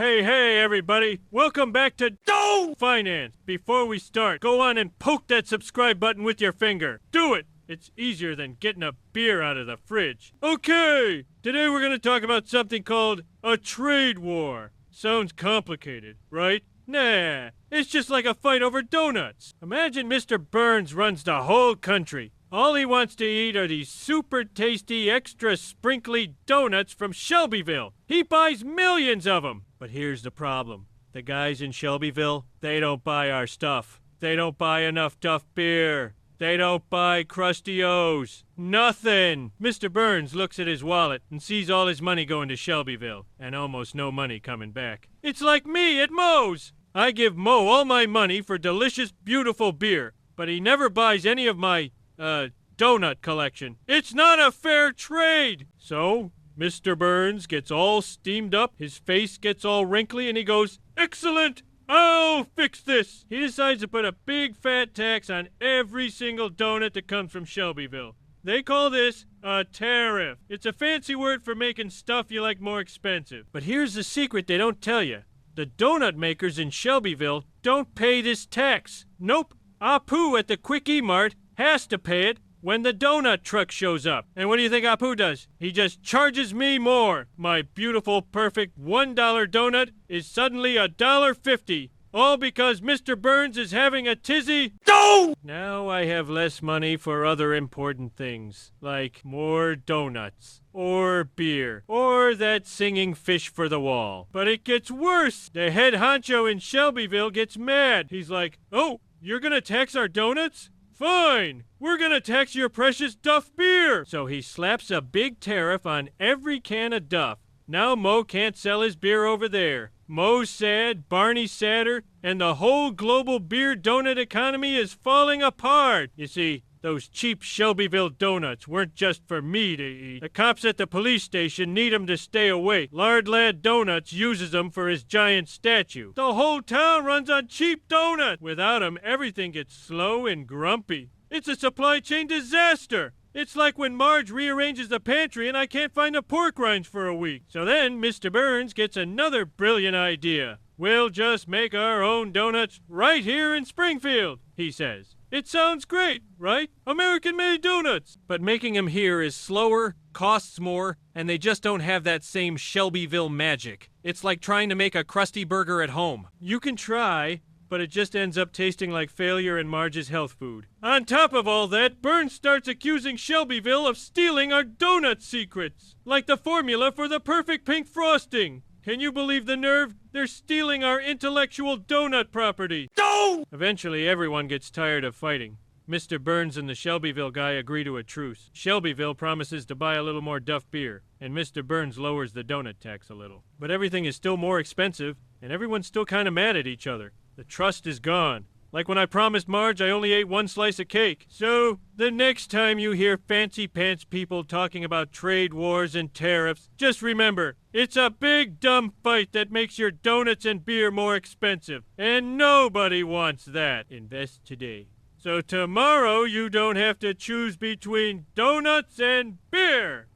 Hey, everybody. Welcome back to Finance. Before we start, go on and poke that subscribe button with your finger. Do it. It's easier than getting a beer out of the fridge. Okay, today we're going to talk about something called a trade war. Sounds complicated, right? Nah, it's just like a fight over donuts. Imagine Mr. Burns runs the whole country. All he wants to eat are these super tasty, extra sprinkly donuts from Shelbyville. He buys millions of them. But here's the problem. The guys in Shelbyville, they don't buy our stuff. They don't buy enough Duff Beer. They don't buy Krusty O's. Nothing. Mr. Burns looks at his wallet and sees all his money going to Shelbyville and almost no money coming back. It's like me at Moe's. I give Moe all my money for delicious, beautiful beer, but he never buys any of my donut collection. It's not a fair trade. So, Mr. Burns gets all steamed up, his face gets all wrinkly, and he goes, "Excellent! I'll fix this!" He decides to put a big fat tax on every single donut that comes from Shelbyville. They call this a tariff. It's a fancy word for making stuff you like more expensive. But here's the secret they don't tell you. The donut makers in Shelbyville don't pay this tax. Nope. Apu at the Quick E-Mart has to pay it when the donut truck shows up. And what do you think Apu does? He just charges me more. My beautiful, perfect $1 donut is suddenly $1.50. All because Mr. Burns is having a tizzy. Now I have less money for other important things, like more donuts, or beer, or that singing fish for the wall. But it gets worse. The head honcho in Shelbyville gets mad. He's like, "Oh, you're gonna tax our donuts? Fine, we're gonna tax your precious Duff Beer." So he slaps a big tariff on every can of Duff. Now Moe can't sell his beer over there. Moe's sad, Barney's sadder, and the whole global beer donut economy is falling apart. You see, those cheap Shelbyville donuts weren't just for me to eat. The cops at the police station need 'em to stay awake. Lard Lad Donuts uses 'em for his giant statue. The whole town runs on cheap donuts. Without 'em, everything gets slow and grumpy. It's a supply chain disaster. It's like when Marge rearranges the pantry and I can't find the pork rinds for a week. So then Mr. Burns gets another brilliant idea. "We'll just make our own donuts right here in Springfield," he says. It sounds great, right? American-made donuts! But making them here is slower, costs more, and they just don't have that same Shelbyville magic. It's like trying to make a Krusty Burger at home. You can try, but it just ends up tasting like failure in Marge's health food. On top of all that, Burns starts accusing Shelbyville of stealing our donut secrets, like the formula for the perfect pink frosting. Can you believe the nerve? They're stealing our intellectual donut property. Eventually, everyone gets tired of fighting. Mr. Burns and the Shelbyville guy agree to a truce. Shelbyville promises to buy a little more Duff Beer, and Mr. Burns lowers the donut tax a little. But everything is still more expensive, and everyone's still kind of mad at each other. The trust is gone. Like when I promised Marge I only ate one slice of cake. So, the next time you hear fancy pants people talking about trade wars and tariffs, just remember, it's a big dumb fight that makes your donuts and beer more expensive. And nobody wants that. Invest today. So tomorrow you don't have to choose between donuts and beer.